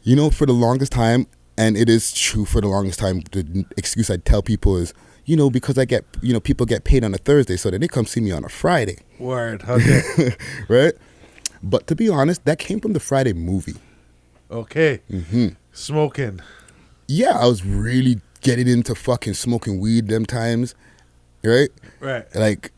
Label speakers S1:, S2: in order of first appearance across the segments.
S1: You know, for the longest time, and it is true for the longest time, the excuse I tell people is, you know, because I get, you know, people get paid on a Thursday, so then they come see me on a Friday.
S2: Word. Okay.
S1: Right? But to be honest, that came from the Friday movie.
S2: Okay.
S1: Mm-hmm.
S2: Smoking.
S1: Yeah, I was really getting into fucking smoking weed them times. Right?
S2: Right.
S1: Like,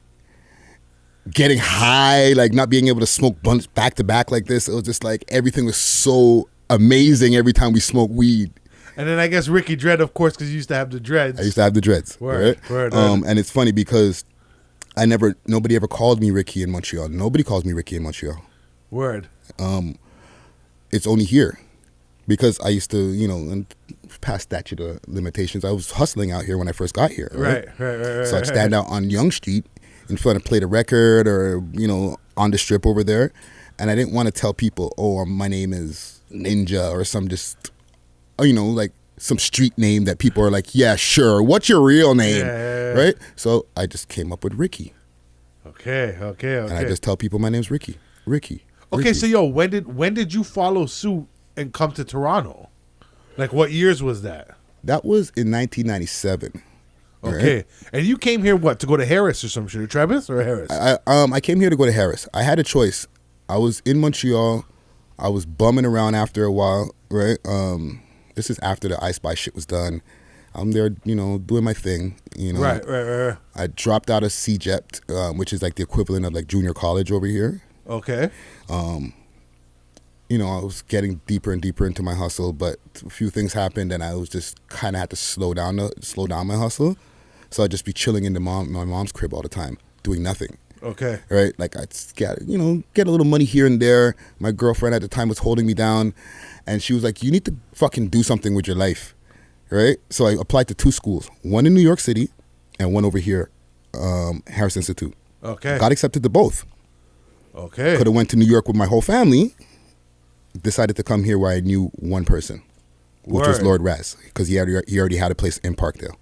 S1: getting high, like not being able to smoke blunts back to back like this. It was just like everything was so amazing every time we smoked weed.
S2: And then I guess Ricky Dred, of course, because you used to have the dreads.
S1: I used to have the dreads.
S2: Word,
S1: right?
S2: word.
S1: And it's funny because nobody ever called me Ricky in Montreal. Nobody calls me Ricky in Montreal.
S2: Word.
S1: It's only here because I used to, you know, and past statute of limitations, I was hustling out here when I first got here. Right. So I'd stand out on Yonge Street in front of play the record or, you know, on the strip over there. And I didn't want to tell people, oh, my name is Ninja or some just, you know, like some street name that people are like, yeah, sure. What's your real name?
S2: Yeah.
S1: Right? So I just came up with Ricky.
S2: Okay. And
S1: And I just tell people my name's Ricky. Ricky.
S2: Okay, so yo, when did you follow suit and come to Toronto? Like, what years was that?
S1: That was in 1997.
S2: Okay,
S1: right?
S2: and you came here to go to Harris or some shit, or Travis or Harris?
S1: I came here to go to Harris. I had a choice. I was in Montreal. I was bumming around after a while, right? This is after the I Spy shit was done. I'm there, you know, doing my thing, you know.
S2: Right.
S1: I dropped out of CJEP, which is like the equivalent of like junior college over here.
S2: Okay.
S1: You know, I was getting deeper and deeper into my hustle, but a few things happened, and I was just kind of had to slow down my hustle. So I'd just be chilling in my mom's crib all the time, doing nothing.
S2: Okay.
S1: Right? Like I'd get a little money here and there. My girlfriend at the time was holding me down, and she was like, "You need to fucking do something with your life." Right? So I applied to 2 schools, one in New York City, and one over here, Harris Institute.
S2: Okay.
S1: Got accepted to both.
S2: Okay.
S1: Could have went to New York with my whole family. Decided to come here where I knew one person, which was Lord Raz, because he already had a place in Parkdale.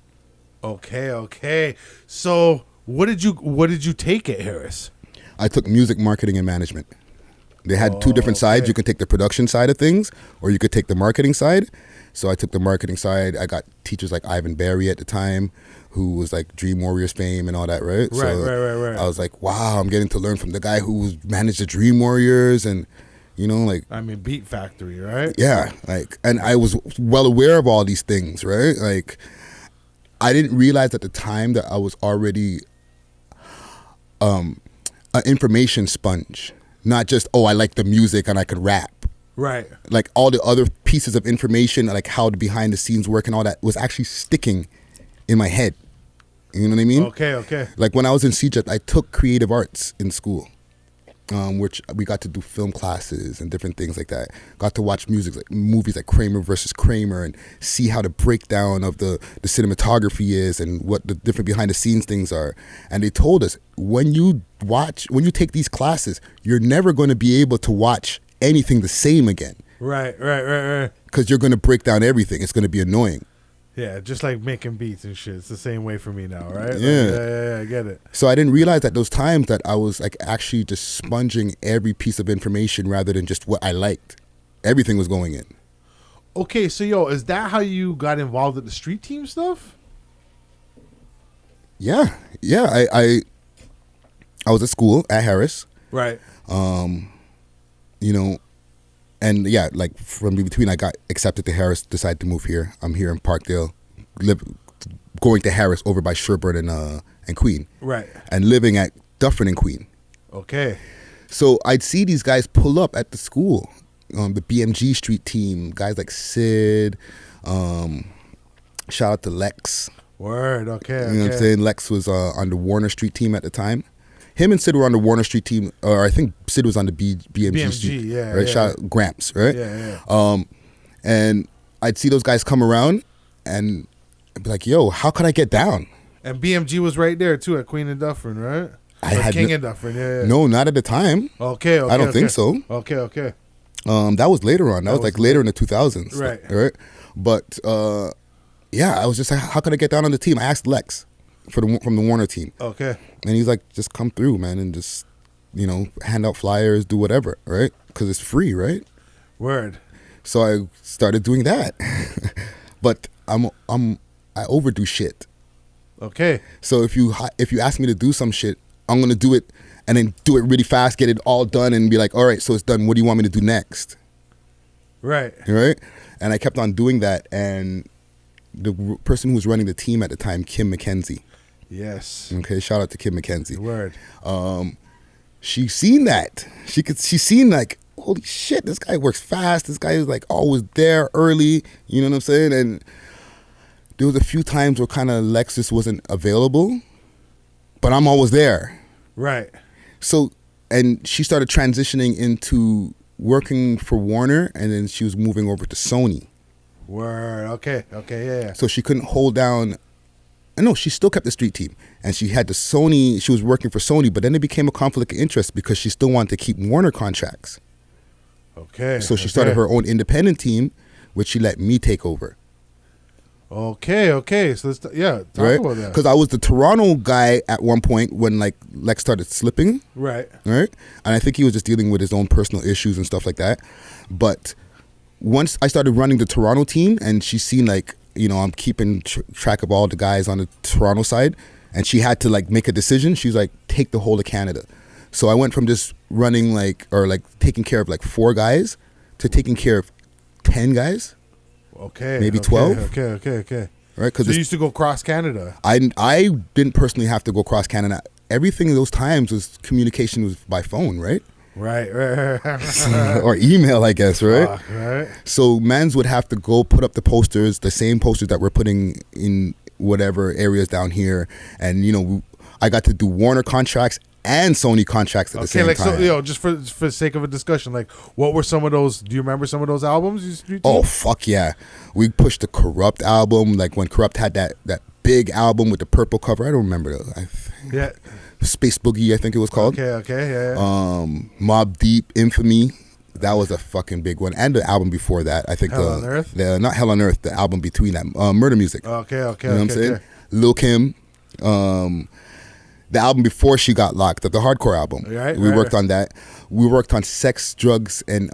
S2: Okay. So what did you take at Harris?
S1: I took music marketing and management. They had 2 different sides. You could take the production side of things, or you could take the marketing side. So I took the marketing side. I got teachers like Ivan Barry at the time, who was like Dream Warriors fame and all that, right?
S2: Right.
S1: I was like, wow, I'm getting to learn from the guy who managed the Dream Warriors and, you know, like...
S2: I mean, Beat Factory, right?
S1: Yeah, like, and I was well aware of all these things, right? Like, I didn't realize at the time that I was already an information sponge. Not just, oh, I like the music and I could rap.
S2: Right.
S1: Like, all the other pieces of information, like how the behind the scenes work and all that was actually sticking in my head. You know what I mean?
S2: Okay.
S1: Like, when I was in CJET, I took creative arts in school. Which we got to do film classes and different things like that. Got to watch movies like Kramer versus Kramer and see how the breakdown of the cinematography is and what the different behind the scenes things are. And they told us, when you take these classes, you're never going to be able to watch anything the same again.
S2: Right.
S1: Because you're going to break down everything. It's going to be annoying.
S2: Yeah, just like making beats and shit. It's the same way for me now, right?
S1: Yeah.
S2: Yeah, I get it.
S1: So I didn't realize at those times that I was like actually just sponging every piece of information rather than just what I liked. Everything was going in.
S2: Okay, so yo, is that how you got involved with the street team stuff?
S1: Yeah. I was at school at Harris.
S2: Right.
S1: You know, and yeah, like from between I got accepted to Harris, decided to move here. I'm here in Parkdale, going to Harris over by Sherburne and Queen.
S2: Right.
S1: And living at Dufferin and Queen.
S2: Okay.
S1: So I'd see these guys pull up at the school, the BMG street team, guys like Sid, shout out to Lex.
S2: Word, okay.
S1: You know what I'm saying? Lex was on the Warner Street team at the time. Him and Sid were on the Warner Street team, or I think Sid was on the BMG Street.
S2: Yeah,
S1: right?
S2: Yeah.
S1: Shout out Gramps, right?
S2: Yeah.
S1: And I'd see those guys come around and I'd be like, yo, how could I get down?
S2: And BMG was right there too at Queen and Dufferin, right? King and Dufferin, yeah.
S1: No, not at the time.
S2: Okay.
S1: I don't think so.
S2: Okay.
S1: That was later on. That was like later in the 2000s.
S2: Right.
S1: But yeah, I was just like, how could I get down on the team? I asked Lex from the Warner team.
S2: Okay.
S1: And he's like, just come through, man, and just, you know, hand out flyers, do whatever, right? Because it's free, right?
S2: Word.
S1: So I started doing that. But I overdo shit.
S2: Okay.
S1: So if you ask me to do some shit, I'm gonna do it and then do it really fast, get it all done, and be like, all right, so it's done. What do you want me to do next?
S2: Right.
S1: Right. And I kept on doing that, and the person who was running the team at the time, Kim McKenzie.
S2: Yes.
S1: Okay. Shout out to Kim McKenzie.
S2: Word.
S1: She seen that. She seen like, holy shit, this guy works fast. This guy is like always there early. You know what I'm saying? And there was a few times where kind of Lexus wasn't available, but I'm always there.
S2: Right.
S1: So, and she started transitioning into working for Warner, and then she was moving over to Sony.
S2: Word. Okay. Yeah.
S1: So she couldn't hold down. No, she still kept the street team, and she had the Sony. She was working for Sony, but then it became a conflict of interest because she still wanted to keep Warner contracts.
S2: Okay.
S1: So she started her own independent team, which she let me take over.
S2: Okay. So let's talk about that.
S1: Because I was the Toronto guy at one point when like Lex started slipping.
S2: Right.
S1: And I think he was just dealing with his own personal issues and stuff like that. But once I started running the Toronto team, and she seen like, you know, I'm keeping track of all the guys on the Toronto side, and she had to like make a decision. She was like, take the whole of Canada. So I went from just running taking care of like 4 guys to taking care of 10 guys.
S2: Okay.
S1: Maybe 12.
S2: Okay.
S1: Right? Because
S2: you used to go cross Canada.
S1: I didn't personally have to go cross Canada. Everything in those times was communication was by phone, right?
S2: Right.
S1: Or email, I guess, right?
S2: Right.
S1: So mans would have to go put up the posters, the same posters that we're putting in whatever areas down here. And, you know, I got to do Warner contracts and Sony contracts at the same time.
S2: So, you know, just for the sake of a discussion, like, what were some of those? Do you remember some of those albums?
S1: Oh, fuck yeah. We pushed the Corrupt album, like when Corrupt had that big album with the purple cover. I don't remember those.
S2: Yeah.
S1: Space Boogie, I think it was called.
S2: Okay, yeah.
S1: Mobb Deep, Infamy. That was a fucking big one. And the album before that, I think
S2: Hell on Earth?
S1: not Hell on Earth, the album between that, Murder Music.
S2: Okay.
S1: You know what I'm saying? Lil Kim. The album before she got locked up, the hardcore album. We worked on that. We worked on Sex, Drugs, and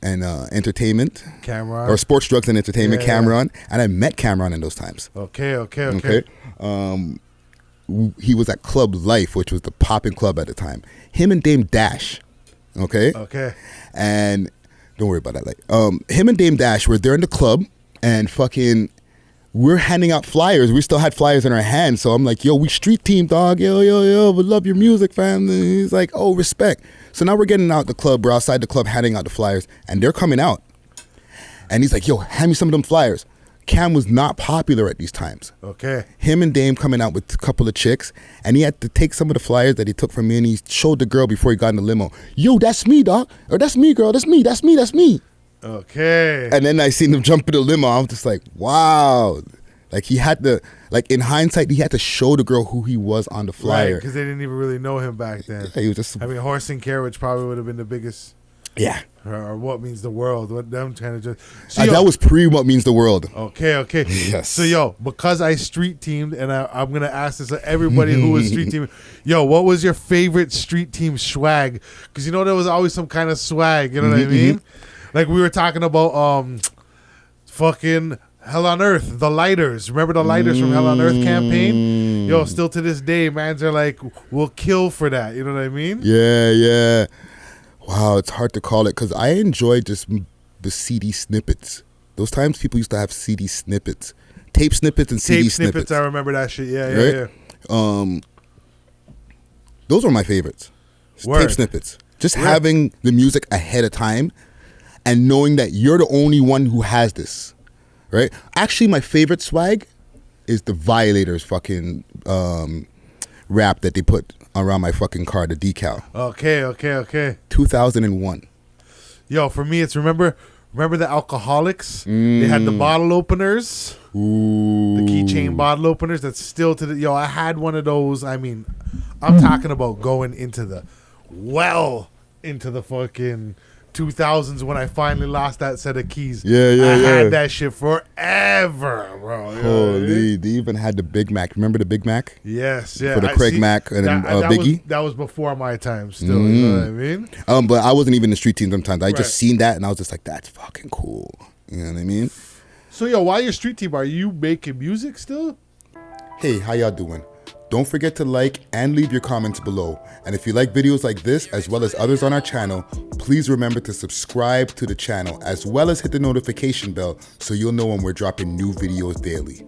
S1: Entertainment.
S2: Cameron.
S1: Or Sports, Drugs, and Entertainment, Cameron. And I met Cameron in those times.
S2: Okay.
S1: He was at Club Life, which was the popping club at the time. Him and Dame Dash. Okay. And don't worry about that. Like, him and Dame Dash were there in the club, and fucking, we're handing out flyers. We still had flyers in our hands. So I'm like, yo, we street team, dog. Yo, we love your music, fam. And he's like, oh, respect. So now we're getting out the club. We're outside the club handing out the flyers, and they're coming out. And he's like, yo, hand me some of them flyers. Cam was not popular at these times.
S2: Okay.
S1: Him and Dame coming out with a couple of chicks, and he had to take some of the flyers that he took from me, and he showed the girl before he got in the limo. Yo, that's me, dog. Or that's me, girl. That's me.
S2: Okay.
S1: And then I seen him jump in the limo. I was just like, wow. Like, he had to, like, in hindsight, he had to show the girl who he was on the flyer.
S2: Right, because they didn't even really know him back then.
S1: Yeah, he was just...
S2: I mean, Horse and Carriage probably would have been the biggest...
S1: Yeah.
S2: Or What Means the World. What them kind of just...
S1: that was pre What Means the World.
S2: Okay.
S1: Yes.
S2: So, because I street teamed, and I'm going to ask this of everybody who was street teaming, what was your favorite street team swag? Because, there was always some kind of swag, you know what I mean? Like, we were talking about fucking Hell on Earth, the lighters. Remember the lighters from Hell on Earth campaign? Still to this day, mans are like, we'll kill for that. You know what I mean?
S1: Yeah. Wow, it's hard to call it because I enjoy just the CD snippets. Those times people used to have CD snippets, tape snippets and CD snippets.
S2: I remember that shit. Yeah.
S1: Those were my favorites. Tape snippets. Just having the music ahead of time and knowing that you're the only one who has this, right? Actually, my favorite swag is the Violators fucking wrap that they put around my fucking car, the decal.
S2: Okay.
S1: 2001.
S2: For me, it's remember the Alcoholics? They had the bottle openers.
S1: Ooh.
S2: The keychain bottle openers. That's still to the... I had one of those. I mean, I'm talking about going into the fucking 2000s when I finally lost that set of keys.
S1: Yeah.
S2: I had that shit forever, bro. You know what I mean?
S1: They even had the Big Mac. Remember the Big Mac?
S2: Yes, yeah.
S1: For the Craig Mac and Biggie.
S2: That was before my time still, you know what I mean?
S1: But I wasn't even in the street team sometimes. I just seen that and I was just like, that's fucking cool. You know what I mean?
S2: So, yo, while you're street team, are you making music still?
S1: Hey, how y'all doing? Don't forget to like and leave your comments below. And if you like videos like this, as well as others on our channel, please remember to subscribe to the channel, as well as hit the notification bell so you'll know when we're dropping new videos daily.